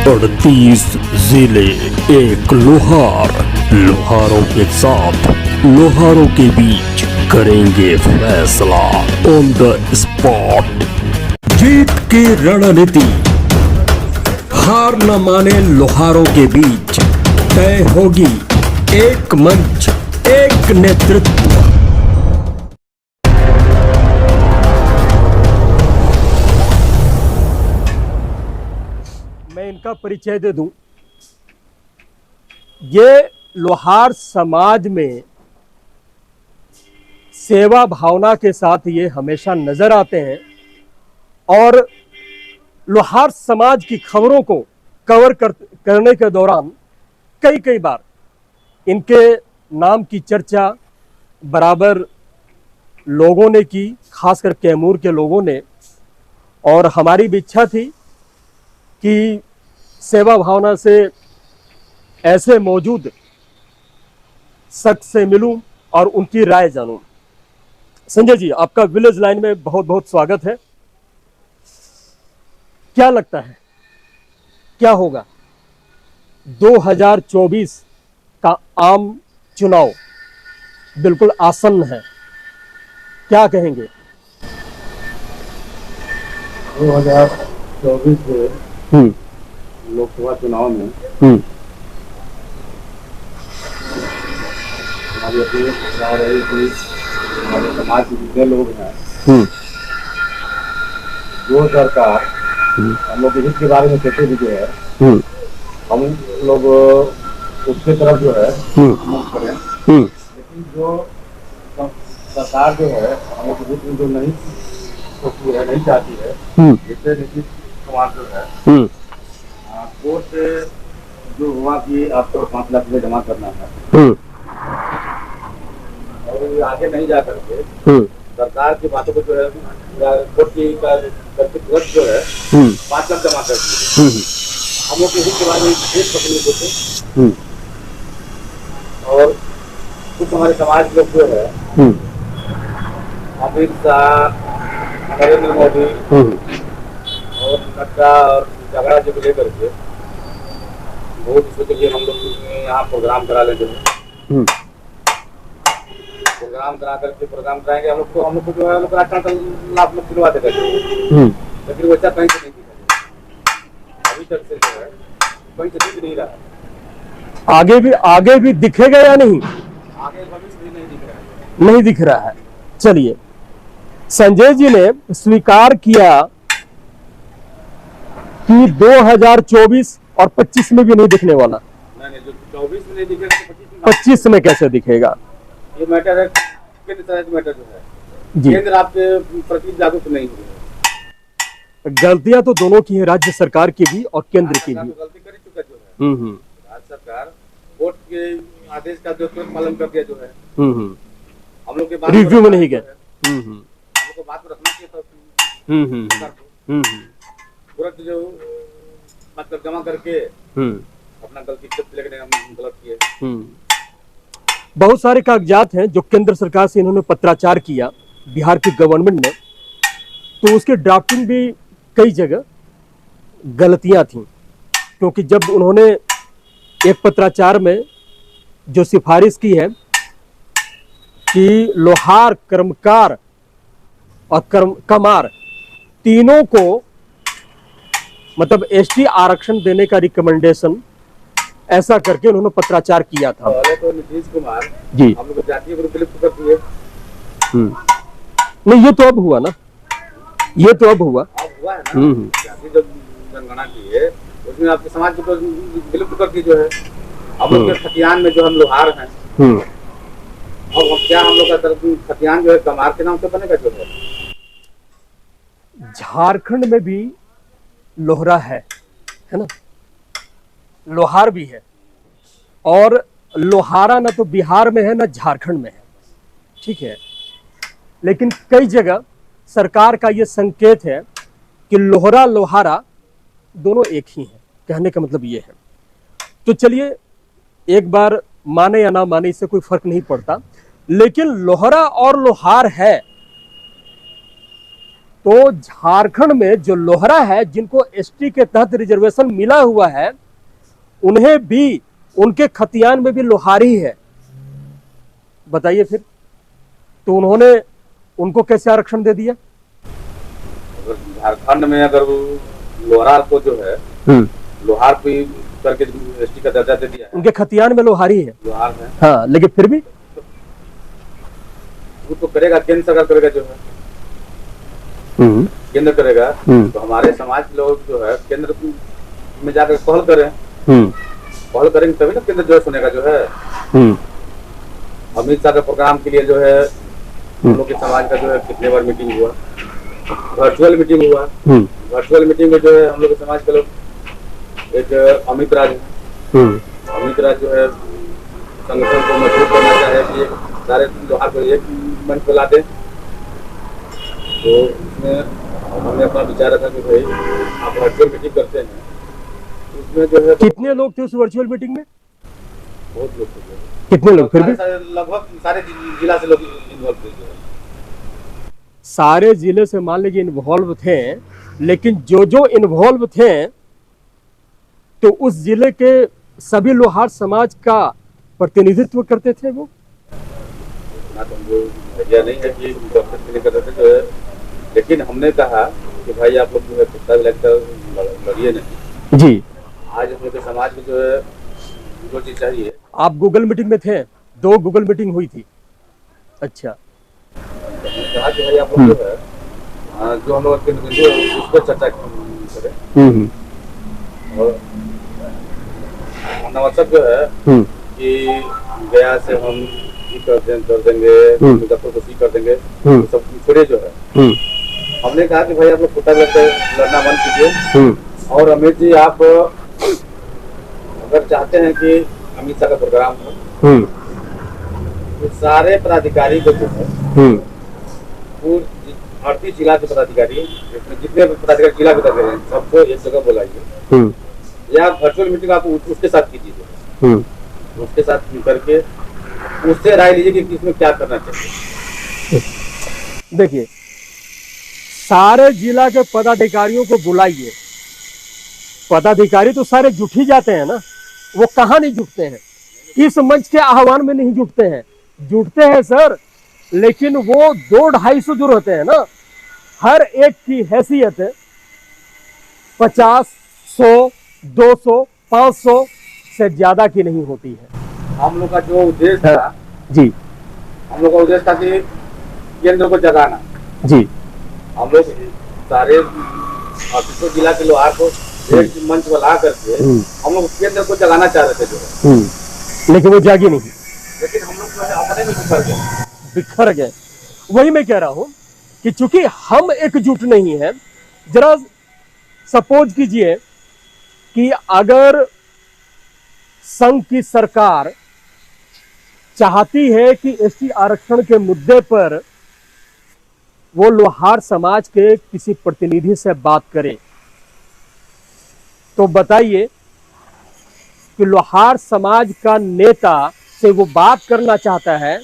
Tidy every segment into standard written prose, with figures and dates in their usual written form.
38 जिले एक लोहार, लोहारों के साथ लोहारों के बीच करेंगे फैसला ऑन द स्पॉट। जीत की रणनीति, हार न माने लोहारों के बीच तय होगी एक मंच, एक नेतृत्व। मैं इनका परिचय दे दूं। ये लोहार समाज में सेवा भावना के साथ ये हमेशा नजर आते हैं और लोहार समाज की खबरों को कवर करने के दौरान कई बार इनके नाम की चर्चा बराबर लोगों ने की, खासकर कैमूर के लोगों ने। और हमारी भी इच्छा थी कि सेवा भावना से ऐसे मौजूद शख्स से मिलूं और उनकी राय जानूं। संजय जी, आपका विलेज लाइन में बहुत बहुत स्वागत है। क्या लगता है क्या होगा? 2024 का आम चुनाव बिल्कुल आसन्न है, क्या कहेंगे? 2024 के लोकसभा चुनाव में हमारी अपनी राय रही कि हमारे समाज के जितने लोग हैं, जो सरकार हम लोग हित के बारे में कहते भी जो है, हम लोग उसके तरफ जो है मुख करें। लेकिन जो सरकार जो है हम लोग हित में जो नहीं सोचती है, नहीं चाहती है, जैसे नीतीश कुमार जो है, कोर्ट जो हुआ कि आपको 5 लाख रुपये जमा करना है और आगे नहीं जा करके सरकार की बातों को जो है कोर्ट की तुरंत जो है 5 लाख जमा कर दिए। हम लोग हित के बारे में एक पसंद नहीं होते और कुछ हमारे समाज लोग जो है अमित शाह, नरेंद्र मोदी और नड्डा और झगड़ा जो लेकर के बहुत सोचे कि हम लोग यहाँ प्रोग्राम करा लेंगे। प्रोग्राम करा करके प्रोग्राम कराएंगे हम लोग को जो है हम लोग 8 लाख लोग दिलवा देगा, लेकिन वैसा कहीं से नहीं दिखा। अभी तक से जो है कहीं से दिख नहीं रहा। आगे भी दिखेगा या नहीं? आगे भविष्य भी नहीं दिख रहा है। नहीं दिख रहा है। चलिए, संजय जी ने स्वीकार किया कि 2024 और 25 में भी नहीं दिखने वाला। नहीं, जो 24 में नहीं दिखेगा तो 25 में कैसे दिखेगा? ये मैटर है, केंद्र मैटर जो है, केंद्र आपके प्रति जागरूक नहीं हुए। गलतियां तो दोनों की है, राज्य सरकार की भी और केंद्र की भी। गलती कर चुका जो है राज्य सरकार कोर्ट के आदेश का जो पालन कर दिया जो है, हम लोग के बात रिव्यू में नहीं गए। हम लोग को बात रखना चाहिए था। तुरंत जो मतलब जमा करके अपना गलती लेकिन हम गलत किए। बहुत सारे कागजात हैं जो केंद्र सरकार से इन्होंने पत्राचार किया बिहार की गवर्नमेंट ने, तो उसके ड्राफ्टिंग भी कई जगह गलतियां थी। क्योंकि जब उन्होंने एक पत्राचार में जो सिफारिश की है कि लोहार, कर्मकार और कमार तीनों को मतलब एसटी आरक्षण देने का रिकमेंडेशन, ऐसा करके उन्होंने पत्राचार किया था। पहले तो नीतीश कुमार जी हम लोग जातीय ग्रुप विलुप्त कर दिए। नहीं, ये तो अब हुआ ना, ये तो अब हुआ है ना। जातीय जो जनगणना की है उसमें आपके समाज को तो विलुप्त कर दी जो है। हम लोग के खतियान में जो हम लोहार हैं, और क्या हम लोग का खतियान जो है कमार के नाम से बनेगा जो है। झारखंड में भी लोहरा है ना, लोहार भी है। और लोहारा ना तो बिहार में है ना झारखंड में है, ठीक है। लेकिन कई जगह सरकार का ये संकेत है कि लोहरा लोहारा दोनों एक ही हैं। कहने का मतलब ये है। तो चलिए, एक बार माने या ना माने इससे कोई फर्क नहीं पड़ता, लेकिन लोहरा और लोहार है तो झारखंड में जो लोहरा है, जिनको एसटी के तहत रिजर्वेशन मिला हुआ है, उन्हें भी, उनके खतियान में भी लोहारी है। बताइए फिर, तो उन्होंने उनको कैसे आरक्षण दे दिया? झारखंड में अगर लोहार को जो है लोहार को करके एसटी का दर्जा दे दिया है, उनके खतियान में लोहारी है, लोहार में, हाँ, लेकिन फिर भी वो तो करेगा, केंद्र सरकार करेगा जो है, केंद्र करेगा। तो हमारे समाज के लोग जो है केंद्र में जाकर पहल करें, पहल करेंगे तभी ना केंद्र जो है सुनेगा जो है। अमित शाह के प्रोग्राम के लिए जो है हम लोग के समाज का जो है कितने बार मीटिंग हुआ, वर्चुअल मीटिंग हुआ। वर्चुअल मीटिंग में जो है हम लोग के समाज के लोग, एक अमित राज है, अमित राज जो है संगठन को मजबूत करना चाहे कि सारे लोहार को एक मंच पर ला दे। तो उसमें हमने अपना विचार रखा कि भाई आप वर्चुअल मीटिंग करते हैं, उसमें जो है कितने लोग थे उस वर्चुअल मीटिंग में? बहुत लोग थे। कितने लोग? फिर भी लगभग सारे जिला से लोग इन्वॉल्व थे। सारे जिले से मान लीजिए इन्वॉल्व थे, लेकिन जो जो इन्वॉल्व थे तो उस जिले के सभी लोहार समाज का प्रतिनिधित्व करते थे वो? ना तो हमको आइडिया नहीं है कि कर रहे थे जो है, लेकिन हमने कहा कि भाई आप लोग जो है कुत्ता भी लगता लड़िए नहीं जी। आज हम लोग के समाज में जो है जो चीज चाहिए। आप गूगल मीटिंग में थे? 2 गूगल मीटिंग हुई थी। अच्छा, कहा कि भाई आप लोग जो है जो हम लोग उस पर चर्चा करें। और नवसर जो है कि गया से हम कर देंगे, मुजफ्फरपुर को कर देंगे, तो सब छोड़िए जो है। हमने कहा कि भाई आप लोग कुत्ता लड़ना बंद कीजिए। और अमित जी, आप अगर चाहते हैं कि अमित शाह का प्रोग्राम हो तो सारे पदाधिकारी को जो है 38 जिला के पदाधिकारी, जितने पदाधिकारी जिला के हैं, सबको एक जगह बुलाइए या वर्चुअल मीटिंग आप उसके साथ कीजिए। उसके साथ करके उससे राय लीजिए कि इसमें क्या करना चाहिए। देखिए, सारे जिला के पदाधिकारियों को बुलाइए। पदाधिकारी तो सारे जुट ही जाते हैं ना, वो कहाँ नहीं जुटते हैं? इस मंच के आह्वान में नहीं जुटते हैं? जुटते हैं सर, लेकिन वो 200-250 दूर होते हैं ना। हर एक की हैसियत 50, 100, 200, 500 से ज्यादा की नहीं होती है। हम लोग का जो उद्देश्य था जी, हम लोग का उद्देश्य था कि केंद्र को जगाना जी। हम लोग सारे 38 जिला के लोहार को एक मंच पर ला करके हम लोग केंद्र को जगाना चाह रहे थे जो है। लेकिन वो जागी नहीं, लेकिन हम लोग जो है अपने में बिखर गए। वही मैं कह रहा हूं कि चूंकि हम एकजुट नहीं है। जरा सपोज कीजिए कि अगर संघ की सरकार चाहती है कि एसटी आरक्षण के मुद्दे पर वो लोहार समाज के किसी प्रतिनिधि से बात करे, तो बताइए कि लोहार समाज का नेता से वो बात करना चाहता है,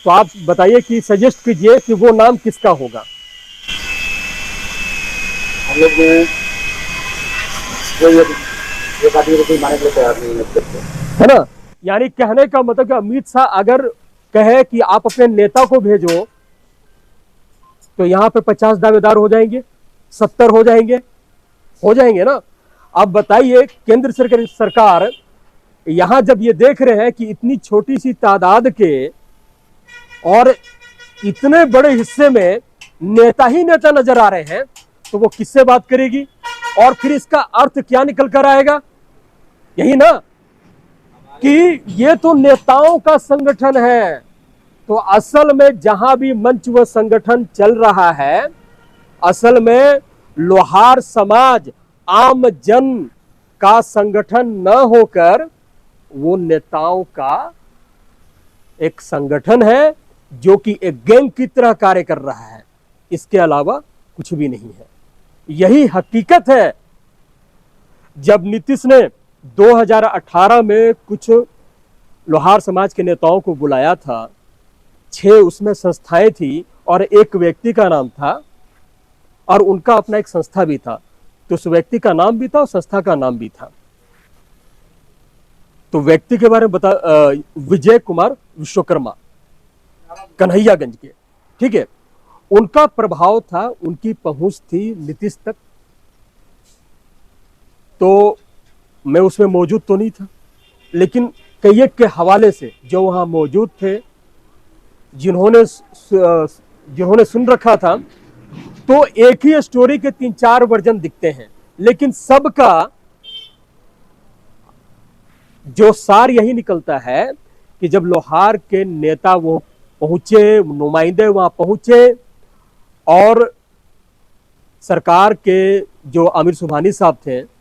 तो आप बताइए कि सजेस्ट कीजिए कि वो नाम किसका होगा? हम लोग एक आदमी को कोई माने के लिए तैयार नहीं है ना। यानी कहने का मतलब कि अमित शाह अगर कहे कि आप अपने नेता को भेजो, तो यहां पे 50 दावेदार हो जाएंगे, 70 हो जाएंगे ना। अब बताइए, केंद्र सरकार यहां जब ये देख रहे हैं कि इतनी छोटी सी तादाद के और इतने बड़े हिस्से में नेता ही नेता नजर आ रहे हैं, तो वो किससे बात करेगी? और फिर इसका अर्थ क्या निकल कर आएगा? यही ना कि ये तो नेताओं का संगठन है। तो असल में जहां भी मंच व संगठन चल रहा है, असल में लोहार समाज आम जन का संगठन न होकर वो नेताओं का एक संगठन है, जो कि एक गैंग की तरह कार्य कर रहा है। इसके अलावा कुछ भी नहीं है। यही हकीकत है। जब नीतीश ने 2018 में कुछ लोहार समाज के नेताओं को बुलाया था, 6 उसमें संस्थाएं थी और एक व्यक्ति का नाम था और उनका अपना एक संस्था भी था। तो उस व्यक्ति का नाम भी था और संस्था का नाम भी था। तो व्यक्ति के बारे में विजय कुमार विश्वकर्मा, कन्हैयागंज के, ठीक है। उनका प्रभाव था, उनकी पहुंच थी नीतीश तक। तो मैं उसमें मौजूद तो नहीं था, लेकिन कई एक के हवाले से जो वहां मौजूद थे, जिन्होंने सुन रखा था, तो एक ही स्टोरी के 3-4 वर्जन दिखते हैं, लेकिन सबका जो सार यही निकलता है कि जब लोहार के नेता वो पहुंचे, नुमाइंदे वहां पहुंचे और सरकार के जो आमिर सुबहानी साहब थे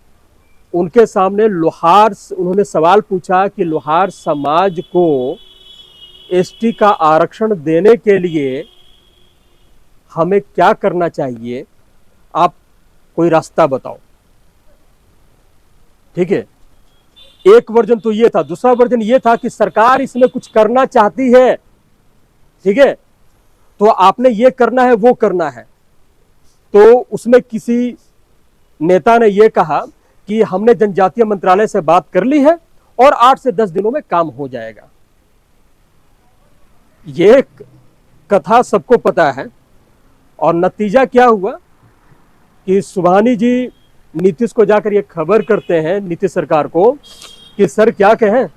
उनके सामने उन्होंने सवाल पूछा कि लोहार समाज को एसटी का आरक्षण देने के लिए हमें क्या करना चाहिए, आप कोई रास्ता बताओ, ठीक है। एक वर्जन तो ये था। दूसरा वर्जन ये था कि सरकार इसमें कुछ करना चाहती है, ठीक है, तो आपने ये करना है, वो करना है। तो उसमें किसी नेता ने ये कहा कि हमने जनजातीय मंत्रालय से बात कर ली है और 8 से 10 दिनों में काम हो जाएगा। ये कथा सबको पता है। और नतीजा क्या हुआ कि सुबहानी जी नीतीश को जाकर ये खबर करते हैं, नीतीश सरकार को, कि सर क्या कहें,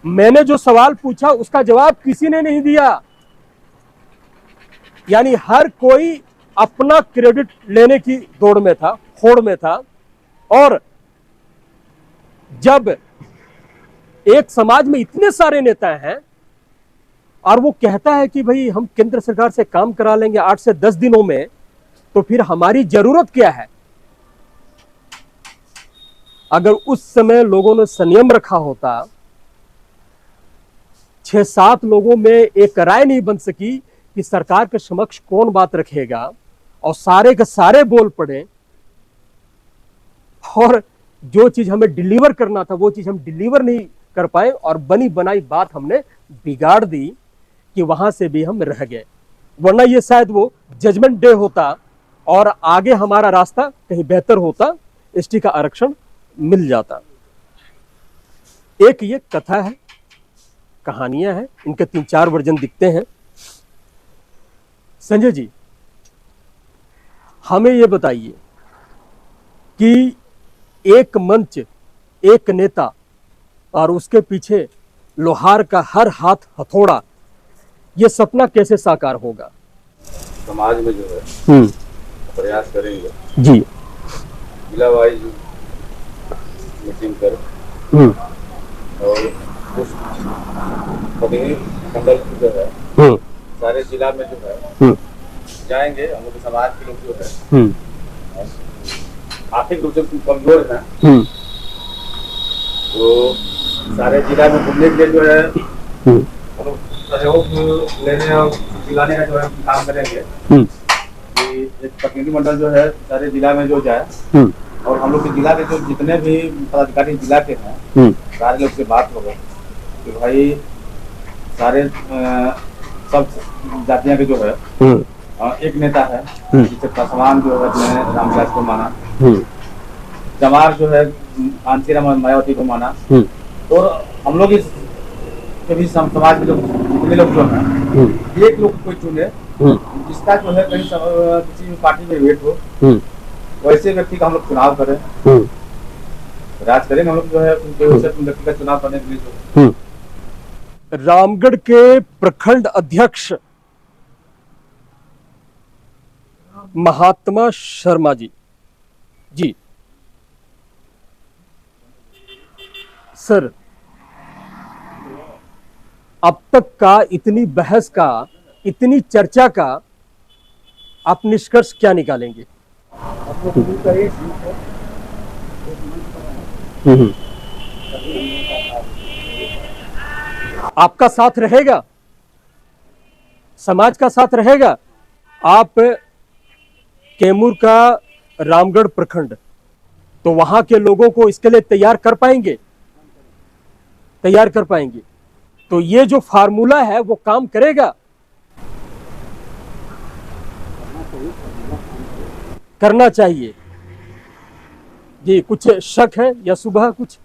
मैंने जो सवाल पूछा उसका जवाब किसी ने नहीं दिया। यानी हर कोई अपना क्रेडिट लेने की दौड़ में था, होड़ में था। और जब एक समाज में इतने सारे नेता हैं और वो कहता है कि भाई हम केंद्र सरकार से काम करा लेंगे 8 से 10 दिनों में, तो फिर हमारी जरूरत क्या है? अगर उस समय लोगों ने संयम रखा होता, 6-7 लोगों में एक राय नहीं बन सकी कि सरकार के समक्ष कौन बात रखेगा, और सारे के सारे बोल पड़े, और जो चीज हमें डिलीवर करना था वो चीज हम डिलीवर नहीं कर पाए, और बनी बनाई बात हमने बिगाड़ दी कि वहां से भी हम रह गए। वरना ये शायद वो जजमेंट डे होता और आगे हमारा रास्ता कहीं बेहतर होता, एसटी का आरक्षण मिल जाता। एक ये कथा है, कहानियां हैं, इनके 3-4 वर्जन दिखते हैं। संजय जी, हमें ये बताइए कि एक मंच, एक नेता और उसके पीछे लोहार का हर हाथ हथौड़ा, ये सपना कैसे साकार होगा? समाज में जो है प्रयास करेंगे जी, जिला वाइज मीटिंग कर और उस प्रतिनिधि मंडल जो है सारे जिला में जो है जाएंगे। हम लोग समाज के लोग जो है आर्थिक रूप से कमजोर हैं, तो सारे जिला में घूमने के लिए जो है हम लोग सहयोग लेने और दिलाने का जो है काम करेंगे कि एक प्रतिनिधि मंडल जो है सारे जिला में जो जाए, और हम लोग के जिला के जो जितने भी पदाधिकारी जिला के हैं सारे लोग से बात होगा कि भाई सारे सब जातियां के जो है एक नेता है, जिसे पासवान जो है अपने रामविलास को माना, जमार जो है कांचीराम मायावती को माना, और हम लोग इस भी समाज के लोग जितने लोग जो हैं एक लोग कोई चुने जिसका जो है कहीं किसी भी पार्टी में वेट हो, वैसे व्यक्ति का हम लोग चुनाव करें, राज करेंगे हम लोग जो है व्यक्ति का चुनाव करने के लिए। रामगढ़ के प्रखंड अध्यक्ष महात्मा शर्मा जी, जी सर, अब तक का इतनी बहस का, इतनी चर्चा का आप निष्कर्ष क्या निकालेंगे? आपका साथ रहेगा, समाज का साथ रहेगा। आप कैमूर का रामगढ़ प्रखंड, तो वहां के लोगों को इसके लिए तैयार कर पाएंगे? तैयार कर पाएंगे, तो ये जो फार्मूला है वो काम करेगा। करना चाहिए। जी, कुछ शक है या सुबह कुछ,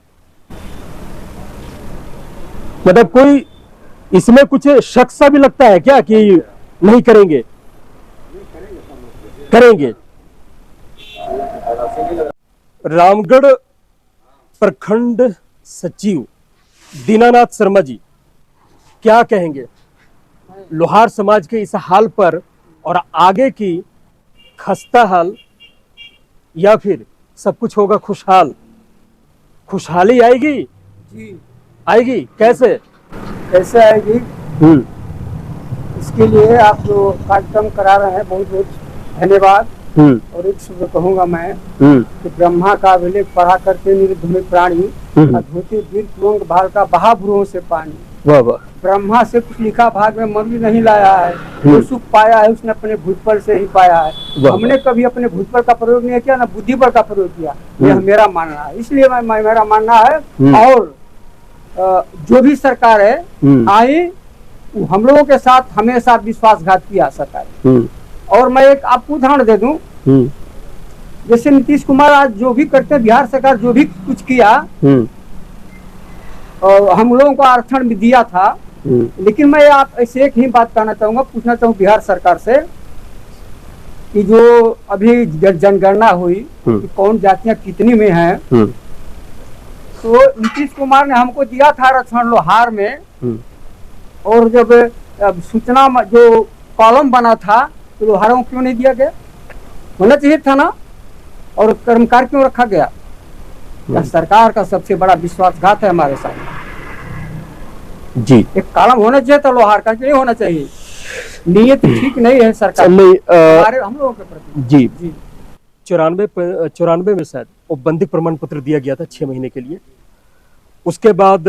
मतलब कोई इसमें कुछ शक सा भी लगता है क्या कि नहीं करेंगे? करेंगे। रामगढ़ प्रखंड सचिव दीनानाथ शर्मा जी, क्या कहेंगे लोहार समाज के इस हाल पर, और आगे की खस्ता हाल या फिर सब कुछ होगा खुशहाल? खुशहाली आएगी? जी, आएगी कैसे? कैसे आएगी? इसके लिए आप जो कार्यक्रम करा रहे हैं बहुत बहुत धन्यवाद। और एक शब्द कहूंगा मैं कि ब्रह्मा का अभिलेख पढ़ा करके निर्धुम प्राणी, अद्भुत वीर तुरंग भाल का बहा भुरों से पानी। वाह वाह। ब्रह्मा से कुछ लिखा भाग में मरली नहीं लाया है, जो सुख पाया है उसने अपने भूतबल से ही पाया है। हमने कभी अपने भूतबल का प्रयोग नहीं किया, ना बुद्धि बल का प्रयोग किया। यह मेरा मानना है, इसलिए मेरा मानना है। और जो भी सरकार है आई, हम लोगों के साथ हमेशा विश्वासघात किया सरकार। और मैं एक आपको उदाहरण दे दूं, जैसे नीतीश कुमार आज जो भी करते हैं, बिहार सरकार जो भी कुछ किया, और हम लोगों को आरक्षण भी दिया था। लेकिन मैं आप ऐसे एक ही बात कहना चाहूंगा, पूछना चाहूँ बिहार सरकार से कि जो अभी जनगणना हुई कि कौन जातियां कितनी में हैं, तो नीतीश कुमार ने हमको दिया था आरक्षण लोहार में। और जब सूचना जो कॉलम बना था तो लोहारों को क्यों नहीं दिया गया? होना चाहिए था ना। और कर्मकार क्यों रखा गया? यह सरकार का सबसे बड़ा विश्वासघात है हमारे साथ। जी, एक कॉलम होना चाहिए था लोहार का, नहीं होना चाहिए। नीयत ठीक नहीं है सरकार नहीं, हमारे हम लोगों के प्रति। जी 94 में शायद औपबंधिक प्रमाण पत्र दिया गया था 6 महीने के लिए। उसके बाद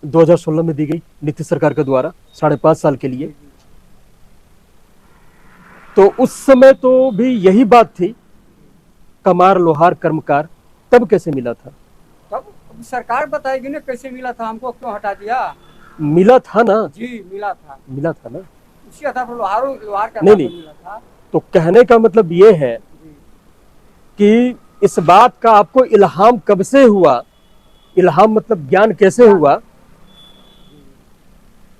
2016 में दी गई नीतीश सरकार के द्वारा 5.5 साल के लिए। तो उस समय तो भी यही बात थी, कमार लोहार कर्मकार। तब कैसे मिला था? तब सरकार बताएगी ना कैसे मिला था, हमको क्यों हटा दिया? मिला था ना जी, मिला था ना। उसी आधार पर लोहार का नहीं मिला था। तो कहने का मतलब ये है कि इस बात का आपको इल्हाम कब से हुआ? इल्हाम मतलब ज्ञान कैसे हुआ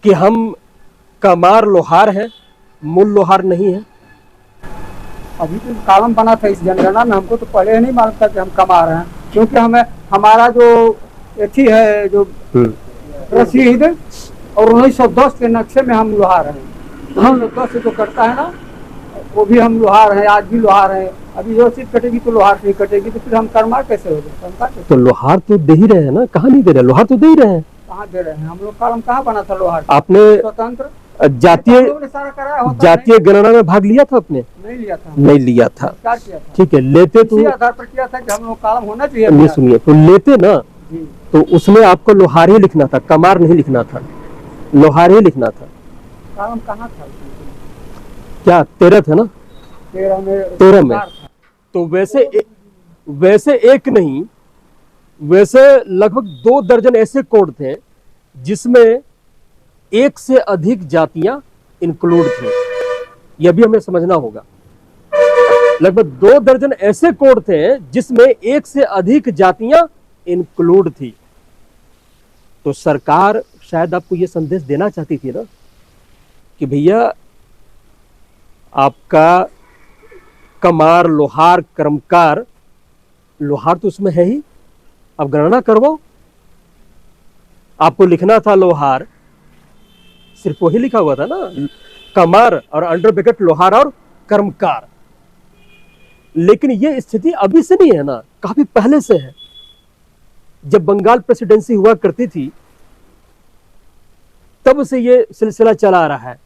कि हम कमार लोहार हैं, मूल लोहार नहीं है? अभी तो कॉलम बना था इस जनगणना में, हमको तो पहले नहीं मालूम था कि हम कमा रहे हैं, क्योंकि हमें हमारा जो एथी है जो रसीद और 1910 के नक्शे में हम लोहार हैं। 1910 से जो कटता है ना, वो भी हम लोहार हैं, आज भी लोहार हैं। अभी जो रसीद कटेगी तो लोहार नहीं कटेगी, तो फिर हम कर्मकार कैसे हो गए? तो लोहार तो दे ही रहे हैं ना, कहाँ नहीं दे रहे? लोहार तो दे ही रहे हैं। कहाँ दे रहे हैं? हम लोग कॉलम कहाँ बना था लोहार? आपने स्वतंत्र जातीय गणना में भाग लिया था? आपने नहीं लिया था। नहीं लिया था, क्या किया था? ठीक है। लेते तो आधार पर किया था कि हम लोग कॉलम होना चाहिए। नहीं, सुनिए, तो लेते ना तो उसमें आपको लोहार ही लिखना था, कमार नहीं लिखना था, लोहार ही लिखना था। कॉलम कहाँ था? क्या 13 था ना? 13 में। तो वैसे एक नहीं, वैसे लगभग 2 दर्जन ऐसे कोड थे जिसमें 1 से अधिक जातियां इंक्लूड थी। यह भी हमें समझना होगा। लगभग 2 दर्जन ऐसे कोड थे जिसमें 1 से अधिक जातियां इंक्लूड थी। तो सरकार शायद आपको यह संदेश देना चाहती थी ना कि भैया आपका कमार लोहार कर्मकार, लोहार तो उसमें है ही, अब गणना करवाओ। आपको लिखना था लोहार, सिर्फ वही लिखा हुआ था ना, कमार और अंडर ब्रैकेट लोहार और कर्मकार। लेकिन ये स्थिति अभी से नहीं है ना, काफी पहले से है। जब बंगाल प्रेसिडेंसी हुआ करती थी तब से ये सिलसिला चला आ रहा है।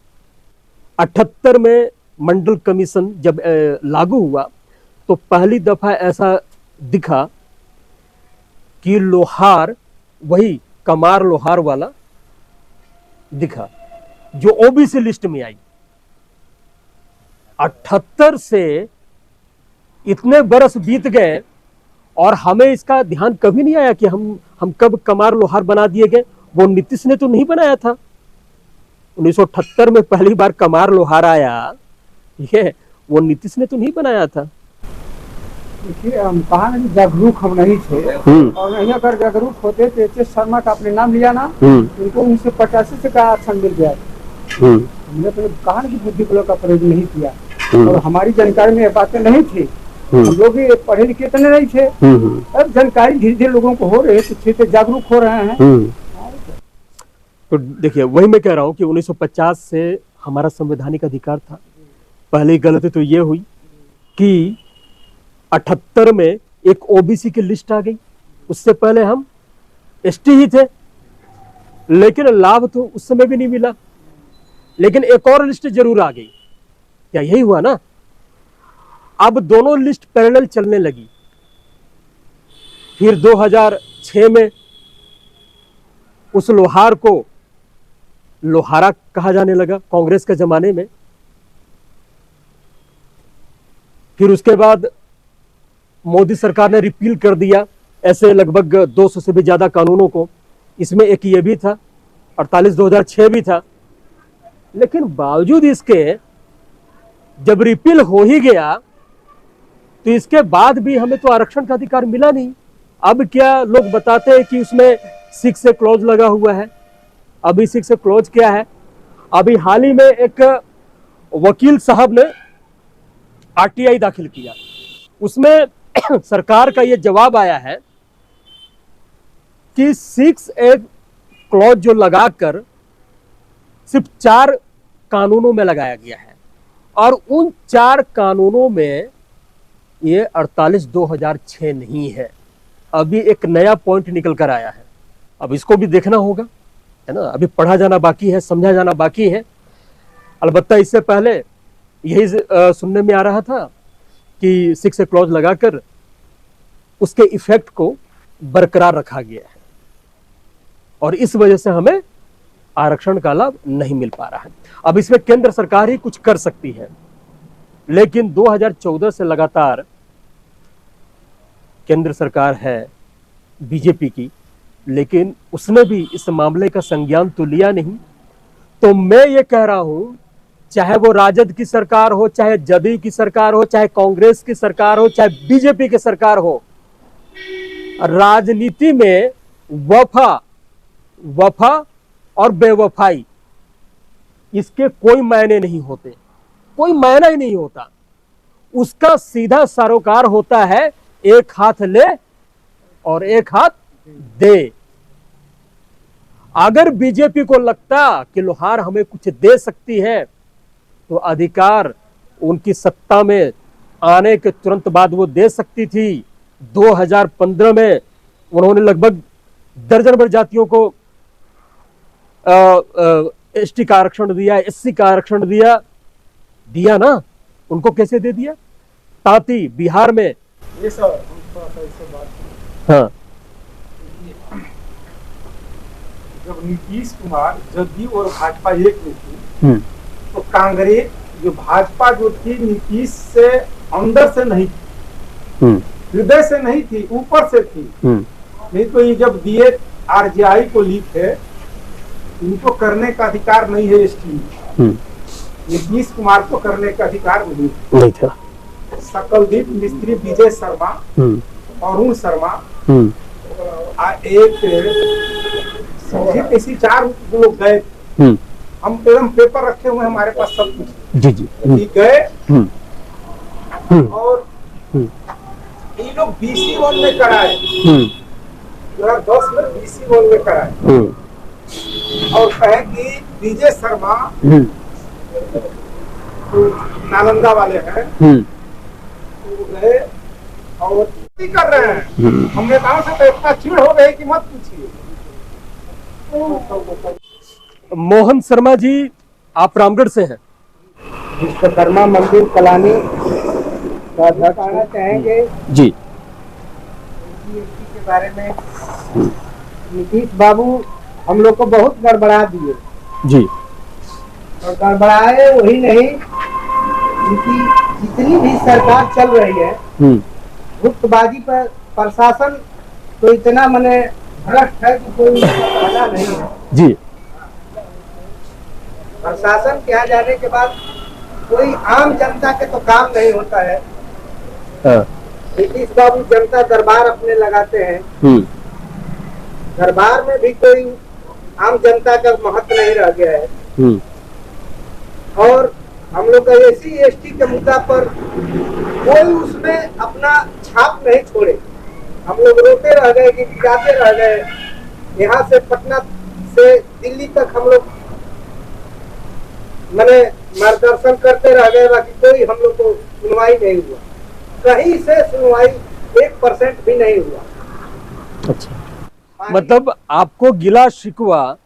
78 में मंडल कमीशन जब लागू हुआ तो पहली दफा ऐसा दिखा कि लोहार, वही कमार लोहार वाला दिखा जो ओबीसी लिस्ट में आई। 78 से इतने बरस बीत गए और हमें इसका ध्यान कभी नहीं आया कि हम कब कमार लोहार बना दिए गए। वो नीतीश ने तो नहीं बनाया था। 1978 में पहली बार कमार लोहार आया, ये वो नीतीश ने तो नहीं बनाया था। देखिए, हम कहा ना कि जागरूक हम नहीं थे, और नहीं अगर जागरूक होते तो एच एस शर्मा का आपने नाम लिया ना, उनको 1985 से का आरक्षण मिल गया। हमने तो कहा ना कि बुद्धि बलों का प्रयोग नहीं किया, और हमारी जानकारी में ये बातें नहीं थी। हम लोग भी पढ़े लिखे इतने नहीं थे। अब जानकारी धीरे धीरे लोगों को हो रही है, तो ठीक जागरूक हो रहे हैं। तो देखिए, वही मैं कह रहा हूँ कि 1950 से हमारा संवैधानिक अधिकार था। पहली गलती तो ये हुई कि 78 में एक ओबीसी की लिस्ट आ गई। उससे पहले हम एसटी ही थे, लेकिन लाभ तो उस समय भी नहीं मिला। लेकिन एक और लिस्ट जरूर आ गई। क्या यही हुआ ना? अब दोनों लिस्ट पैरेलल चलने लगी। फिर 2006 में उस लोहार को लोहारा कहा जाने लगा कांग्रेस के जमाने में। फिर उसके बाद मोदी सरकार ने रिपील कर दिया ऐसे लगभग 200 से भी ज्यादा कानूनों को। इसमें एक ये भी था, 48/2006 भी था। लेकिन बावजूद इसके जब रिपील हो ही गया, तो इसके बाद भी हमें तो आरक्षण का अधिकार मिला नहीं। अब क्या लोग बताते हैं कि उसमें 6 क्लॉज लगा हुआ है। अभी 6 क्लॉज क्या है? अभी हाल ही में एक वकील साहब ने आरटीआई दाखिल किया, उसमें सरकार का यह जवाब आया है कि 6A क्लॉज जो लगाकर सिर्फ 4 कानूनों में लगाया गया है, और उन 4 कानूनों में ये 48/2006 नहीं है। अभी एक नया पॉइंट निकल कर आया है। अब इसको भी देखना होगा, है ना। अभी पढ़ा जाना बाकी है, समझा जाना बाकी है। अलबत्ता इससे पहले यही सुनने में आ रहा था कि 6 क्लॉज लगाकर उसके इफेक्ट को बरकरार रखा गया है, और इस वजह से हमें आरक्षण का लाभ नहीं मिल पा रहा है। अब इसमें केंद्र सरकार ही कुछ कर सकती है, लेकिन 2014 से लगातार केंद्र सरकार है बीजेपी की, लेकिन उसने भी इस मामले का संज्ञान तो लिया नहीं। तो मैं ये कह रहा हूं, चाहे वो राजद की सरकार हो, चाहे जदयू की सरकार हो, चाहे कांग्रेस की सरकार हो, चाहे बीजेपी की सरकार हो, राजनीति में वफा और बेवफाई, इसके कोई मायने नहीं होते, कोई मायना ही नहीं होता। उसका सीधा सरोकार होता है एक हाथ ले और एक हाथ दे। अगर बीजेपी को लगता कि लोहार हमें कुछ दे सकती है, तो अधिकार उनकी सत्ता में आने के तुरंत बाद वो दे सकती थी। 2015 में उन्होंने लगभग दर्जन भर जातियों को एसटी का आरक्षण दिया, एससी का आरक्षण दिया ना। उनको कैसे दे दिया? तांती बिहार में। ये सर थोड़ा सा इससे बात। हाँ, जब नीतीश कुमार जदयू और भाजपा एक में थी, तो कांग्रेस जो भाजपा जो थी नीतीश से अंदर से नहीं थी, हृदय से नहीं थी, ऊपर से थी। नहीं तो ये जब दिए आरजीआई को लीक है, इनको करने का अधिकार नहीं है। एसटी नीतीश कुमार को करने का अधिकार नहीं था। सकलदीप मिस्त्री, विजय शर्मा, अरुण शर्मा, एक ऐसी 4 लोग गए। हम एकदम पेपर रखे हुए हमारे पास सब कुछ। जी गए और ये लोग BC1 में कराए, 2010 में BC1 में कराए, और कहे कि विजय शर्मा तो नालंदा वाले हैं, तो गए और कर रहे हैं। हम नेताओं से तो इतना चिढ़ हो गए कि मत पूछिए। मोहन शर्मा जी, आप रामगढ़ से हैं। विश्वकर्मा मंदिर कलानी का अध्यक्ष आना चाहेंगे जी। के बारे में नीतीश बाबू हम लोग को बहुत गड़बड़ा दिए जी, और गड़बड़ाए वही नहीं, क्योंकि जितनी भी सरकार चल रही है, गुप्तबाजी पर प्रशासन तो इतना मने भ्रष्ट है कि कोई पता नहीं है जी। प्रशासन के यहाँ जाने के बाद कोई आम जनता के तो काम नहीं होता है। हाँ। नीतीश बाबू जनता दरबार अपने लगाते हैं, दरबार में भी कोई आम जनता का महत्व नहीं रह गया है। और हम लोग का SC/ST के मुद्दा पर कोई उसमें अपना छाप नहीं छोड़े। हम लोग रोते रह गए, गिड़गिड़ाते रह गए। यहाँ से पटना से दिल्ली तक हम लोग मैंने मार्गदर्शन करते रह गए, बाकी कोई हम लोग को सुनवाई नहीं हुआ। कहीं से सुनवाई 1% भी नहीं हुआ। अच्छा, मतलब आपको गिला शिकवा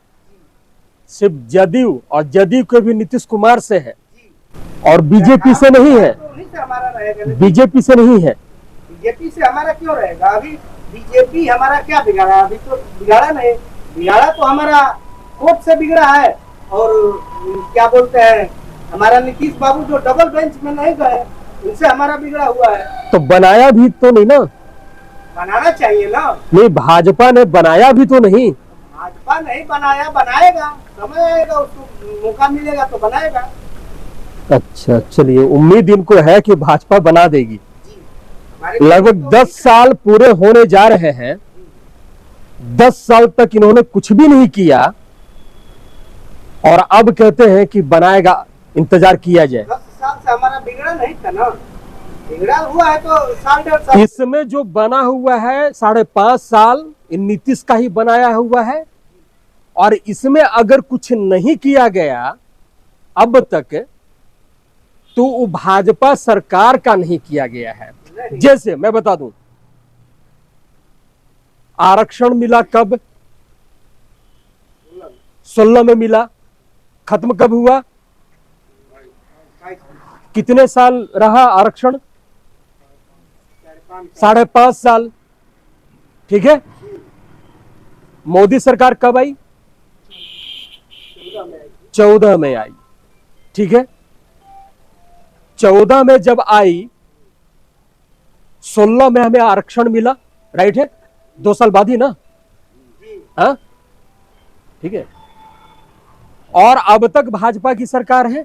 सिर्फ जदयू और जदयू के भी नीतीश कुमार से है और बीजेपी से नहीं है। तो उन्हीं से हमारा रहेगा, बीजेपी से नहीं है। बीजेपी से हमारा क्यों रहेगा? अभी बीजेपी हमारा क्या बिगाड़ा? अभी तो बिगाड़ा नहीं, बिगाड़ा तो हमारा कोर्ट से बिगड़ा है। और क्या बोलते हैं, हमारा नीतीश बाबू जो डबल बेंच में नहीं गए, उनसे हमारा बिगड़ा हुआ है। तो बनाया भी तो नहीं ना। बनाना चाहिए ना। नहीं, भाजपा ने बनाया भी तो नहीं। भाजपा नहीं बनाया, बनाएगा, समय आएगा, उसको मौका मिलेगा तो बनाएगा। अच्छा, चलिए, उम्मीद इनको है कि भाजपा बना देगी। लगभग 10 साल पूरे होने जा रहे हैं, 10 साल तक इन्होंने कुछ भी नहीं किया और अब कहते हैं कि बनाएगा, इंतजार किया जाए। 10 साल से हमारा बिगड़ा नहीं था ना, बिगड़ा हुआ है तो साल 1.5 साल। इसमें जो बना हुआ है 5.5 साल इन नीतीश का ही बनाया हुआ है और इसमें अगर कुछ नहीं किया गया अब तक तो वो भाजपा सरकार का नहीं किया गया है। जैसे मैं बता दूं, आरक्षण मिला कब? 16 में मिला। खत्म कब हुआ? कितने साल रहा आरक्षण? 5.5 साल। ठीक है। मोदी सरकार कब आई? 14 में आई। ठीक है। 14 में जब आई, 16 में हमें आरक्षण मिला, राइट है? 2 साल बाद ही ना। हाँ, ठीक है। और अब तक भाजपा की सरकार है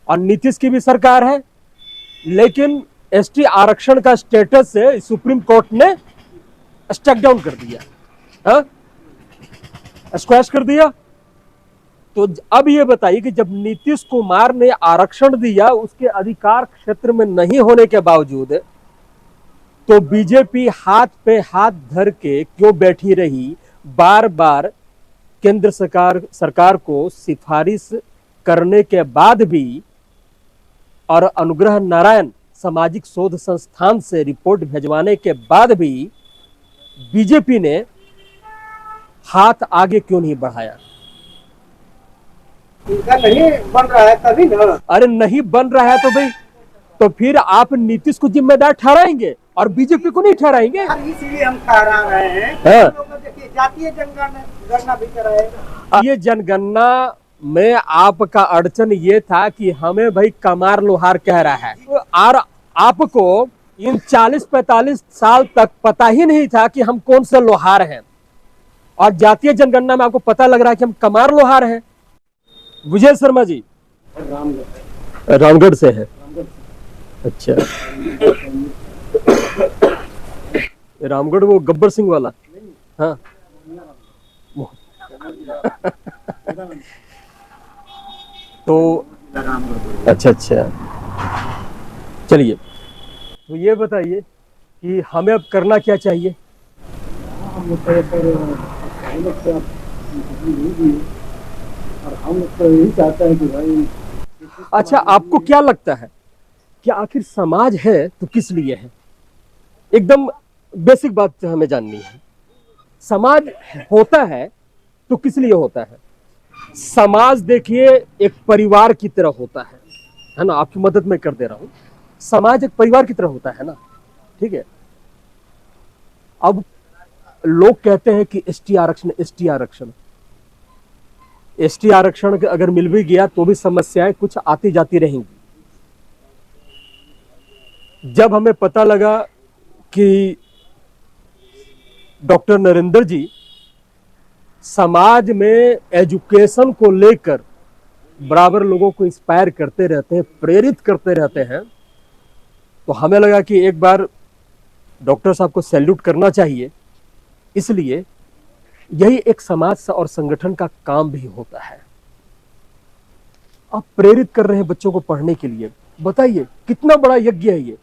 और नीतीश की भी सरकार है, लेकिन ST आरक्षण का स्टेटस से सुप्रीम कोर्ट ने स्टक डाउन कर दिया, हाँ, स्क्वैश कर दिया। तो अब ये बताइए कि जब नीतीश कुमार ने आरक्षण दिया उसके अधिकार क्षेत्र में नहीं होने के बावजूद, तो बीजेपी हाथ पे हाथ धर के क्यों बैठी रही? बार बार केंद्र सरकार को सिफारिश करने के बाद भी और अनुग्रह नारायण सामाजिक शोध संस्थान से रिपोर्ट भेजवाने के बाद भी बीजेपी ने हाथ आगे क्यों नहीं बढ़ाया? इनका नहीं बन रहा है तभी ना। अरे नहीं बन रहा है तो भाई, तो फिर आप नीतीश को जिम्मेदार ठहराएंगे और बीजेपी को नहीं ठहराएंगे? इसलिए हम ठहरा रहे हैं। हाँ। हम लोग को देखिए, जातीय जनगणना भी कराएगा। ये जनगणना में आपका अड़चन ये था कि हमें भाई कमार लोहार कह रहा है और आपको इन 40-45 साल तक पता ही नहीं था कि हम कौन से लोहार हैं, और जातीय जनगणना में आपको पता लग रहा है कि हम कमार लोहार हैं। विजय शर्मा जी रामगढ़ से है। अच्छा, रामगढ़ वो गब्बर सिंह वाला? हाँ। तो अच्छा, चलिए, तो ये बताइए कि हमें अब करना क्या चाहिए? और हम तो यही चाहते हैं कि भाई। अच्छा, आपको क्या लगता है कि आखिर समाज है तो किस लिए है? एकदम बेसिक बात हमें जाननी है। समाज होता है तो किस लिए होता है? समाज देखिए एक परिवार की तरह होता है ना? आपकी मदद मैं कर दे रहा हूं। समाज एक परिवार की तरह होता है ना, ठीक है? अब लोग कहते हैं कि ST आरक्षण, ST आरक्षण, ST आरक्षण अगर मिल भी गया तो भी समस्याएं कुछ आती जाती रहेंगी। जब हमें पता लगा कि डॉक्टर नरेंद्र जी समाज में एजुकेशन को लेकर बराबर लोगों को इंस्पायर करते रहते हैं, प्रेरित करते रहते हैं। तो हमें लगा कि एक बार डॉक्टर साहब को सैल्यूट करना चाहिए। इसलिए यही एक समाज और संगठन का काम भी होता है। आप प्रेरित कर रहे हैं बच्चों को पढ़ने के लिए, बताइए कितना बड़ा यज्ञ है ये,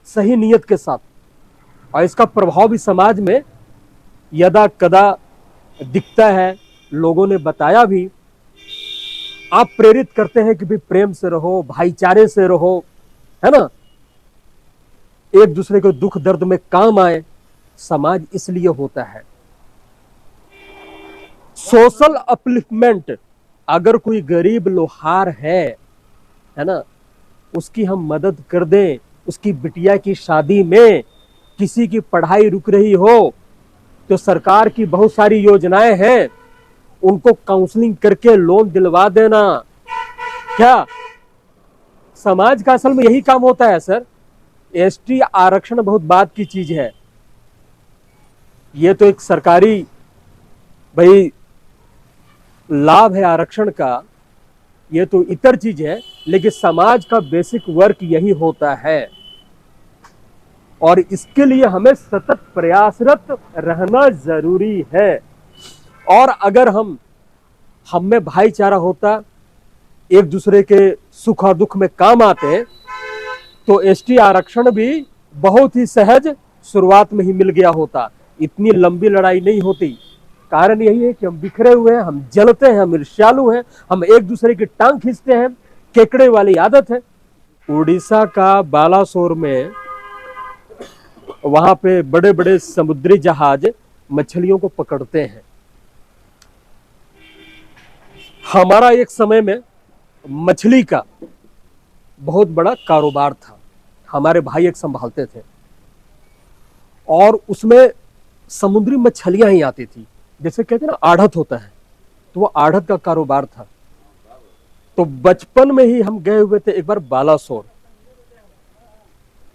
सही नियत के साथ। और इसका प्रभाव भी समाज में यदा कदा दिखता है, लोगों ने बताया भी। आप प्रेरित करते हैं कि भी प्रेम से रहो, भाईचारे से रहो, है ना, एक दूसरे को दुख दर्द में काम आए। समाज इसलिए होता है। सोशल अपलिफ्टमेंट, अगर कोई गरीब लोहार है ना, उसकी हम मदद कर दें, उसकी बिटिया की शादी में किसी की पढ़ाई रुक रही हो तो सरकार की बहुत सारी योजनाएं हैं, उनको काउंसलिंग करके लोन दिलवा देना। क्या समाज का असल में यही काम होता है सर। एसटी आरक्षण बहुत बात की चीज है, ये तो एक सरकारी भाई लाभ है आरक्षण का, ये तो इतर चीज है, लेकिन समाज का बेसिक वर्क यही होता है। और इसके लिए हमें सतत प्रयासरत रहना जरूरी है। और अगर हम में भाईचारा होता, एक दूसरे के सुख और दुख में काम आते, तो एसटी आरक्षण भी बहुत ही सहज शुरुआत में ही मिल गया होता, इतनी लंबी लड़ाई नहीं होती। कारण यही है कि हम बिखरे हुए हैं, हम जलते हैं, हम ईर्ष्यालु हैं, हम एक दूसरे की टांग खींचते हैं, केकड़े वाली आदत है। उड़ीसा का बालासोर में वहां पे बड़े बड़े समुद्री जहाज मछलियों को पकड़ते हैं। हमारा एक समय में मछली का बहुत बड़ा कारोबार था, हमारे भाई एक संभालते थे, और उसमें समुद्री मछलियां ही आती थी। जैसे कहते हैं ना आढ़त होता है, तो वो आढ़त का कारोबार था। तो बचपन में ही हम गए हुए थे एक बार बालासोर,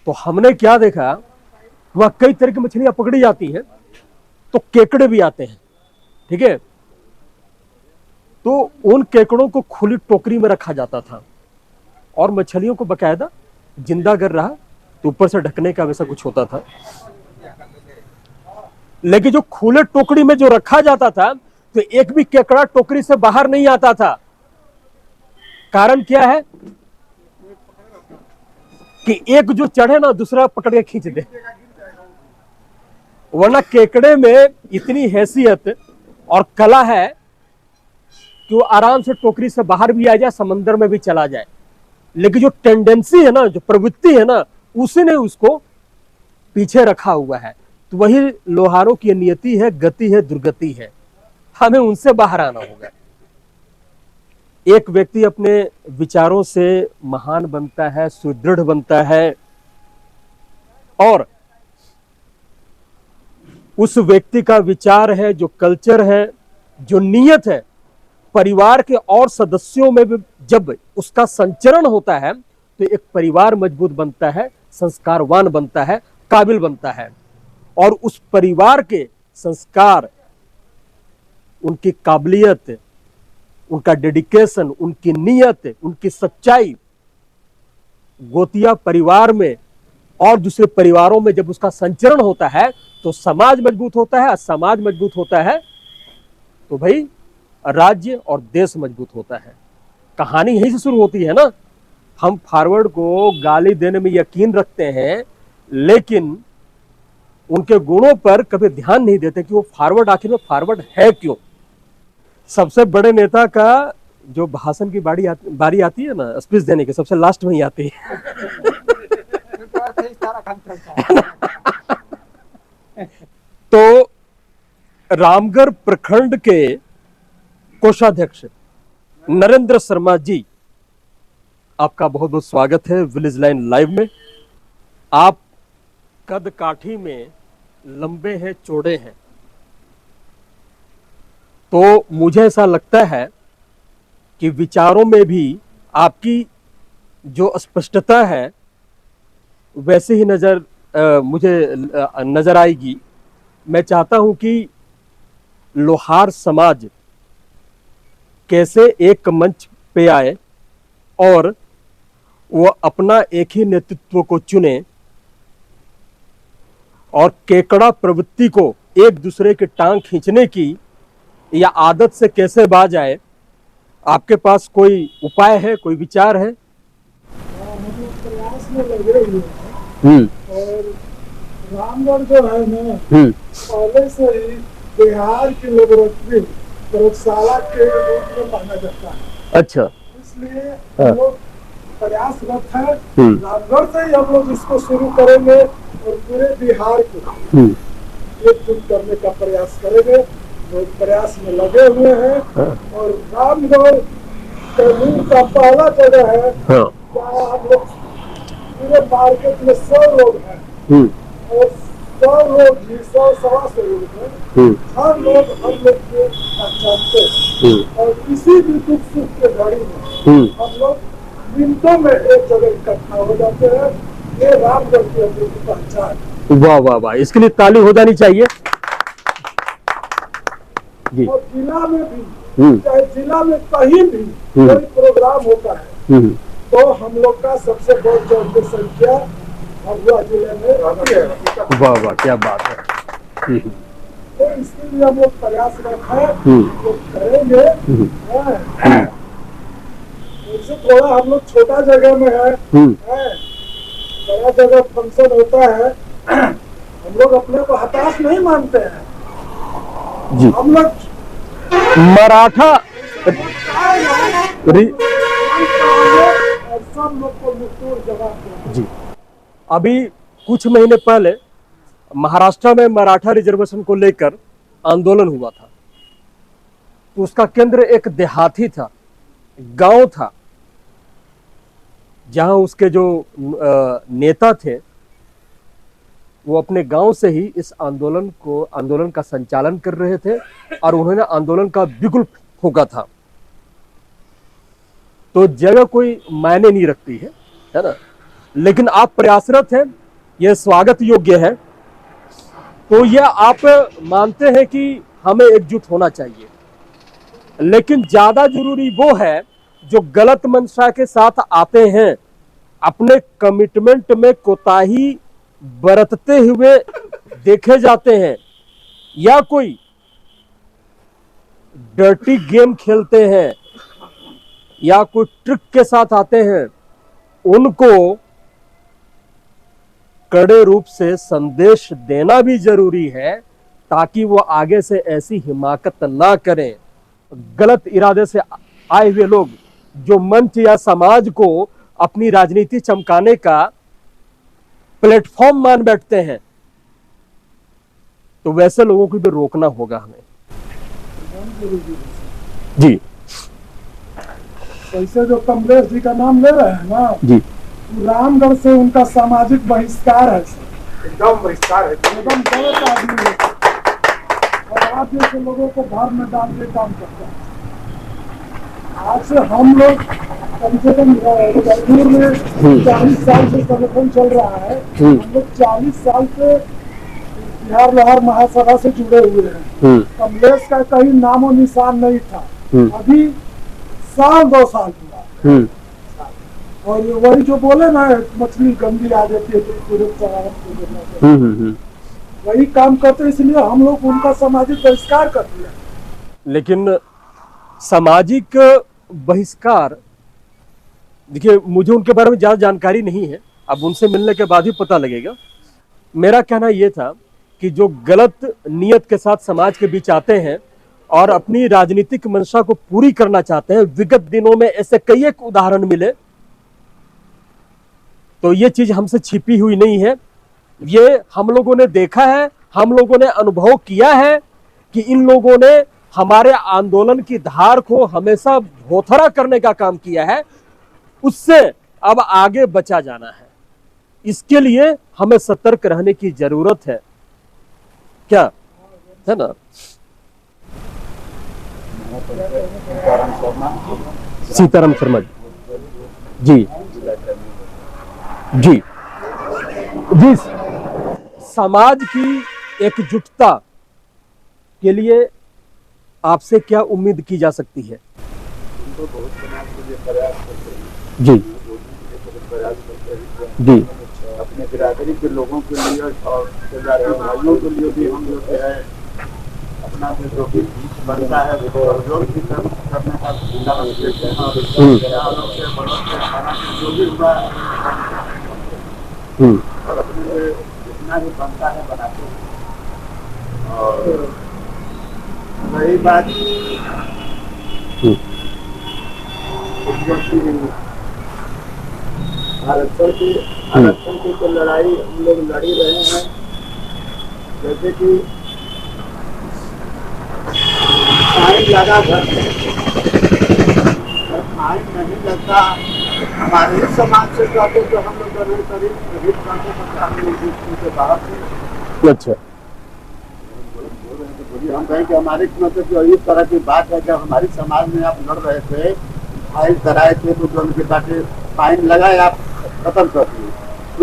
तो हमने क्या देखा, वह कई तरह की मछलियां पकड़ी जाती हैं, तो केकड़े भी आते हैं, ठीक है। तो उन केकड़ों को खुली टोकरी में रखा जाता था और मछलियों को बकायदा जिंदा अगर रहा तो ऊपर से ढकने का वैसा कुछ होता था। लेकिन जो खुले टोकरी में जो रखा जाता था, तो एक भी केकड़ा टोकरी से बाहर नहीं आता था। कारण क्या है कि एक जो चढ़े ना, दूसरा पकड़ के खींच दे। वरना केकड़े में इतनी हैसियत और कला है कि वो आराम से टोकरी से बाहर भी आ जाए, समंदर में भी चला जाए। लेकिन जो टेंडेंसी है ना, जो प्रवृत्ति है ना, उसी ने उसको पीछे रखा हुआ है। तो वही लोहारों की नियति है, गति है, दुर्गति है। हमें उनसे बाहर आना होगा। एक व्यक्ति अपने विचारों से महान बनता है, सुदृढ़ बनता है, और उस व्यक्ति का विचार है, जो कल्चर है, जो नीयत है, परिवार के और सदस्यों में भी जब उसका संचरण होता है, तो एक परिवार मजबूत बनता है, संस्कारवान बनता है, काबिल बनता है। और उस परिवार के संस्कार, उनकी काबिलियत, उनका डेडिकेशन, उनकी नीयत, उनकी सच्चाई गोतिया परिवार में और दूसरे परिवारों में जब उसका संचरण होता है, तो समाज मजबूत होता है। समाज मजबूत होता है तो भाई राज्य और देश मजबूत होता है। कहानी यहीं से शुरू होती है ना। हम फॉरवर्ड को गाली देने में यकीन रखते हैं, लेकिन उनके गुणों पर कभी ध्यान नहीं देते कि वो फॉरवर्ड आखिर में फॉरवर्ड है क्यों। सबसे बड़े नेता का जो भाषण की बारी आती है ना, स्पीच देने की, सबसे लास्ट में ही आती है। तो रामगढ़ प्रखंड के कोषाध्यक्ष नरेंद्र शर्मा जी, आपका बहुत बहुत स्वागत है विलेज लाइन लाइव में। आप कद काठी में लंबे हैं, चौड़े हैं, तो मुझे ऐसा लगता है कि विचारों में भी आपकी जो स्पष्टता है वैसे ही मुझे नजर आएगी। मैं चाहता हूं कि लोहार समाज कैसे एक मंच पे आए और वो अपना एक ही नेतृत्व को चुने और केकड़ा प्रवृत्ति को, एक दूसरे की टांग खींचने की या आदत से कैसे बाज आए? आपके पास कोई उपाय है, कोई विचार है? प्रयास में लगे हुए हैं और रामगढ़ जो है ना, पहले से ही बिहार की लेबोरेटरी प्रयोगशाला के रूप में माना जाता है। अच्छा, इसलिए हम लोग प्रयासरत है, रामगढ़ से ही हम लोग इसको शुरू करेंगे और पूरे बिहार को एकजुट करने का प्रयास करेंगे। लोग प्रयास में लगे हुए हैं और रामगढ़ तैमूर का पहला जगह है जहाँ हम लोग पूरे मार्केट में 100 लोग हैं और 100 लोग भी 100-125 लोग हैं, हर लोग हम लोग को पहचानते हैं और किसी भी दुख सुख के घड़ी में हम लोग मिनटों में एक जगह इकट्ठा हो जाते हैं। ये रामगढ़ की हम लोग की पहचान। वाह वाह वाह, इसके लिए ताली हो जानी चाहिए जी। और जिला में भी, चाहे जिला में कहीं भी कोई प्रोग्राम होता है तो हम लोग का सबसे बढ़ चढ़ के संख्या भभुआ जिले में रहती है। वाह वाह, क्या बात है। तो इसके लिए हम लोग प्रयासरत है, तो करेंगे। इससे थोड़ा हम लोग छोटा जगह में है, बड़ा जगह फंक्शन होता है, हम लोग अपने को हताश नहीं मानते हैं जी। हम लोग मराठा और सब लोग को मुक्तोर जवाब देंगे। जी, अभी कुछ महीने पहले महाराष्ट्र में मराठा रिजर्वेशन को लेकर आंदोलन हुआ था, तो उसका केंद्र एक देहाती था, गांव था, जहां उसके जो नेता थे वो अपने गांव से ही इस आंदोलन का संचालन कर रहे थे और उन्होंने आंदोलन का बिगुल फूंका था। तो जगह कोई मायने नहीं रखती है ना, लेकिन आप प्रयासरत हैं, यह स्वागत योग्य है। तो यह आप मानते हैं कि हमें एकजुट होना चाहिए, लेकिन ज्यादा जरूरी वो है जो गलत मंशा के साथ आते हैं, अपने कमिटमेंट में कोताही बरतते हुए देखे जाते हैं या कोई डर्टी गेम खेलते हैं या कोई ट्रिक के साथ आते हैं, उनको कड़े रूप से संदेश देना भी जरूरी है ताकि वो आगे से ऐसी हिमाकत ना करें। गलत इरादे से आए हुए लोग जो मंच या समाज को अपनी राजनीति चमकाने का प्लेटफॉर्म मान बैठते हैं, तो वैसे लोगों को भी रोकना होगा हमें जी। वैसे जो कमलेश जी का नाम ले रहे हैं ना जी, रामगढ़ से उनका सामाजिक बहिष्कार है, एकदम बहिष्कार है, एकदम गलत आदमी है और आप जैसे लोगों को घर में डाल के काम करता है। आज से हम लोग कम से कम जयपुर में 40 साल से संगठन चल रहा है, हम लोग 40 साल से बिहार लोहार महासभा से जुड़े हुए हैं। कमलेश का कहीं नामो निशान नहीं था, अभी 1-2 साल हुआ और वही जो बोले ना मछली गंदी आ जाती है तो पूरे वही काम करते, इसलिए हम लोग उनका सामाजिक बहिष्कार कर दिया। लेकिन सामाजिक बहिष्कार, देखिए मुझे उनके बारे में ज्यादा जानकारी नहीं है, अब उनसे मिलने के बाद ही पता लगेगा। मेरा कहना यह था कि जो गलत नियत के साथ समाज के बीच आते हैं और अपनी राजनीतिक मंशा को पूरी करना चाहते हैं, विगत दिनों में ऐसे कई एक उदाहरण मिले, तो ये चीज हमसे छिपी हुई नहीं है, ये हम लोगों ने देखा है, हम लोगों ने अनुभव किया है कि इन लोगों ने हमारे आंदोलन की धार को हमेशा भोथरा करने का काम किया है। उससे अब आगे बचा जाना है, इसके लिए हमें सतर्क रहने की जरूरत है, क्या है ना? सीताराम शर्मा जी जी जी, समाज की एकजुटता के लिए आपसे क्या उम्मीद की जा सकती है? तो बहुत समाज को प्रयास करते हैं जी प्रयास करते हैं जी अपने बिरादरी के लोगों के लिए और रिश्तेदारों भाइयों के लिए भी हम जो है अपना जो भी बनता है वो सहयोग भी करने का प्रयास करते हैं और रिश्तेदारों से बड़ों से खाना जो भी हुआ और अपने लिए जितना भी बनता है बनाते हैं। और वही बात आरक्षण की तो लड़ाई हम लोग लड़ ही रहे हैं। जैसे कि फाइन लगा घर फाइन नहीं लगता हमारे ही समाज से जाते तो हम लोग करीब करीब हम लोग बाहर थे। अच्छा हम कहें कि हमारे मतलब जो इस तरह की बात है जब हमारे समाज में आप लड़ रहे थे फाइन कराए थे तो जो उनके ताकि फाइन लगाए आप खत्म कर दिए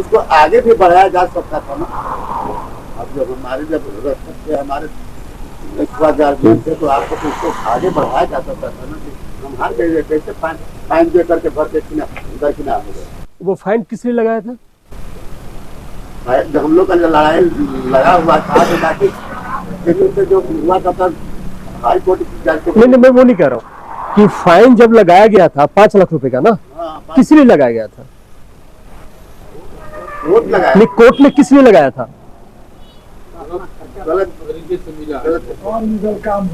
उसको आगे भी बढ़ाया जा सकता था ना। अब जब हमारे जब हमारे थे तो आपको तो उसको आगे बढ़ाया जा सकता था ना कि हम हार गए कैसे फाइन दे करके भर के उधर किना हो गए। वो फाइन किसने लगाया था? जब हम लोग का लड़ाई लगा हुआ था तो बाकी से जो हुआ था हाई कोर्ट नहीं मैं वो नहीं कह रहा हूँ कि फाइन जब लगाया गया था 5 लाख रुपए का ना, किस लिए लगाया गया था? कोर्ट लगाया नहीं, कोर्ट ने किस लिए लगाया था? गलत तरीके से मिला काम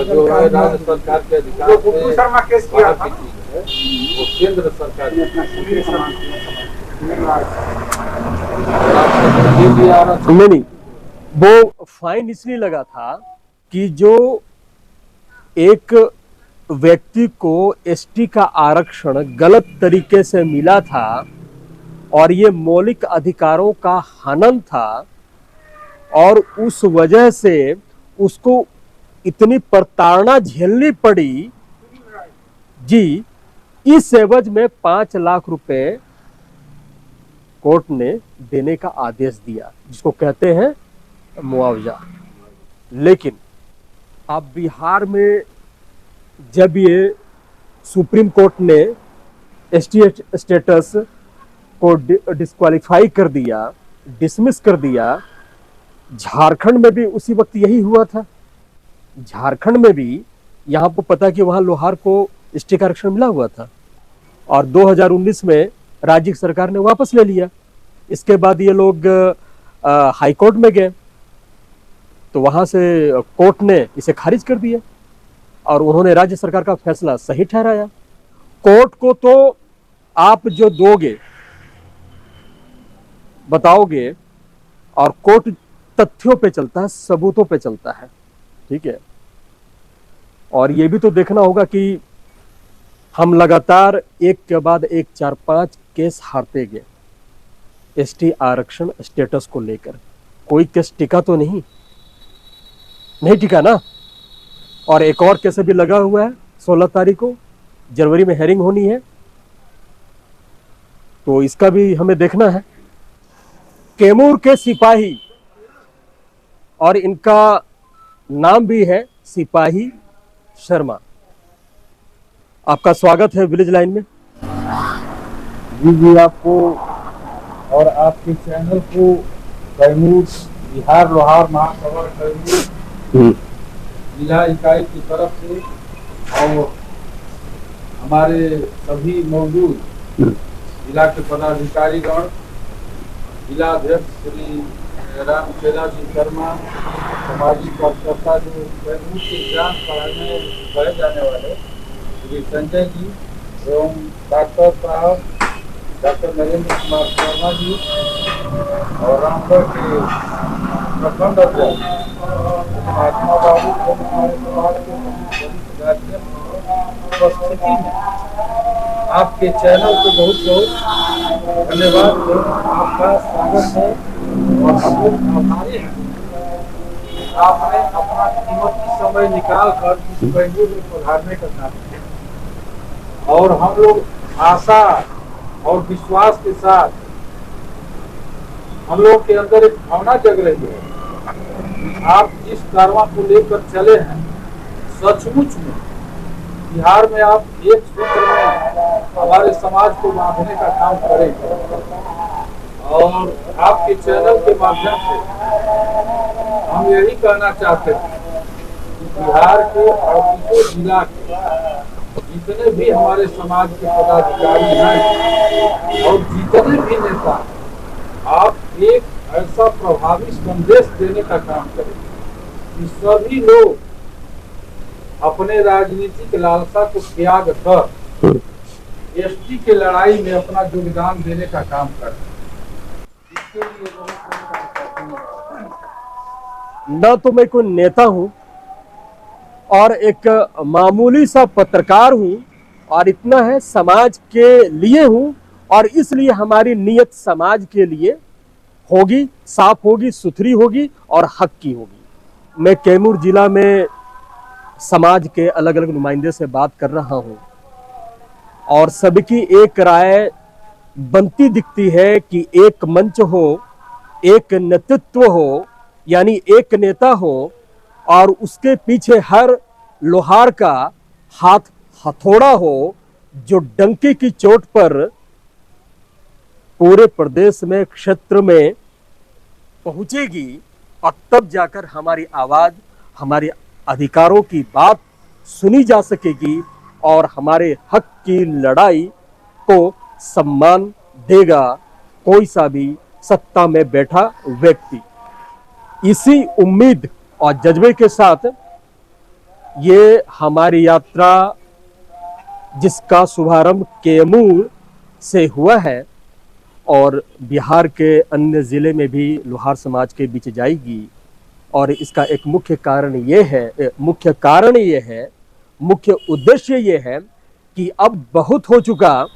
जो है राज्य सरकार के अधिकार गुप्पू शर्मा केस किया था वो केंद्र सरकार नहीं वो फाइन इसलिए लगा था कि जो एक व्यक्ति को एसटी का आरक्षण गलत तरीके से मिला था और ये मौलिक अधिकारों का हनन था और उस वजह से उसको इतनी प्रताड़ना झेलनी पड़ी जी। इस एवज में 5 लाख रुपए कोर्ट ने देने का आदेश दिया जिसको कहते हैं मुआवजा। लेकिन अब बिहार में जब ये सुप्रीम कोर्ट ने एसटी स्टेटस को डिस्क्वालीफाई कर दिया, डिसमिस कर दिया, झारखंड में भी उसी वक्त यही हुआ था। झारखंड में भी यहाँ पर पता कि वहां लोहार को एसटी का आरक्षण मिला हुआ था और 2019 में राज्य सरकार ने वापस ले लिया। इसके बाद ये लोग हाई कोर्ट में गए तो वहां से कोर्ट ने इसे खारिज कर दिया और उन्होंने राज्य सरकार का फैसला सही ठहराया। कोर्ट को तो आप जो दोगे बताओगे और कोर्ट तथ्यों पे चलता है, सबूतों पे चलता है, ठीक है। और ये भी तो देखना होगा कि हम लगातार एक के बाद एक 4-5 केस हारते गए एसटी आरक्षण स्टेटस को लेकर। कोई केस टिका तो नहीं टिका ना। और एक और केस भी लगा हुआ है 16 तारीख को, जनवरी में हेयरिंग होनी है तो इसका भी हमें देखना है। कैमूर के सिपाही और इनका नाम भी है सिपाही शर्मा। आपका स्वागत है विलेज लाइन में। जी आपको और आपके चैनल को कैमूर बिहार लोहार महासभा कैमूर जिला इकाई की तरफ से और हमारे सभी मौजूद जिला के पदाधिकारीगण, जिला अध्यक्ष श्री रामचेला जी शर्मा, सामाजिक कार्यकर्ता जो कैमूर के एग्जाम पढ़े जाने वाले श्री संजय जी एवं डॉक्टर साहब डॉक्टर नरेंद्र कुमार शर्मा जी और रामगढ़ के प्रखंड अध्यक्ष महात्मा बाबू हमारे समाज के उपस्थिति में आपके चैनल को बहुत बहुत धन्यवाद। आपका स्वागत है और हम लोग आभारी हैं। आपने अपना कीमती समय निकाल कर इस कैमूर में पधारने का काम किया और हम लोग आशा और विश्वास के साथ हम लोग के अंदर एक भावना जग रही है। आप जिस कारवां को लेकर चले हैं सचमुच में बिहार में आप एक सूत्र में हमारे समाज को बांधने का काम करेंगे। और आपके चैनल के माध्यम से हम यही कहना चाहते हैं कि बिहार के 38 जिला के जितने भी हमारे समाज के पदाधिकारी हैं और जितने भी नेता, आप एक ऐसा प्रभावी संदेश देने का काम करें कि सभी लोग अपने राजनीतिक लालसा को त्याग कर एसटी के लड़ाई में अपना योगदान देने का काम करें। इसके लिए न तो मैं कोई नेता हूं और एक मामूली सा पत्रकार हूं, और इतना है समाज के लिए हूं, और इसलिए हमारी नीयत समाज के लिए होगी, साफ होगी, सुथरी होगी और हक की होगी। मैं कैमूर जिला में समाज के अलग अलग नुमाइंदे से बात कर रहा हूं और सबकी एक राय बनती दिखती है कि एक मंच हो, एक नेतृत्व हो, यानी एक नेता हो और उसके पीछे हर लोहार का हाथ हथौड़ा हो जो डंके की चोट पर पूरे प्रदेश में, क्षेत्र में पहुंचेगी, और तब जाकर हमारी आवाज, हमारे अधिकारों की बात सुनी जा सकेगी और हमारे हक की लड़ाई को सम्मान देगा कोई सा भी सत्ता में बैठा व्यक्ति। इसी उम्मीद और जज्बे के साथ ये हमारी यात्रा, जिसका शुभारंभ कैमूर से हुआ है और बिहार के अन्य जिले में भी लोहार समाज के बीच जाएगी, और इसका एक मुख्य उद्देश्य ये है कि अब बहुत हो चुका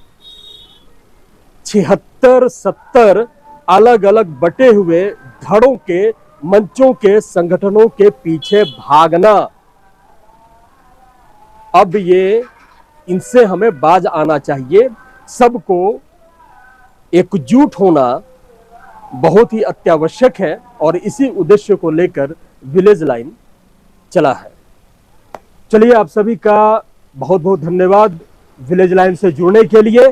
76-70 अलग अलग बटे हुए धड़ों के, मंचों के, संगठनों के पीछे भागना। अब ये इनसे हमें बाज आना चाहिए। सबको एकजुट होना बहुत ही अत्यावश्यक है और इसी उद्देश्य को लेकर विलेज लाइन चला है। चलिए, आप सभी का बहुत बहुत धन्यवाद विलेज लाइन से जुड़ने के लिए।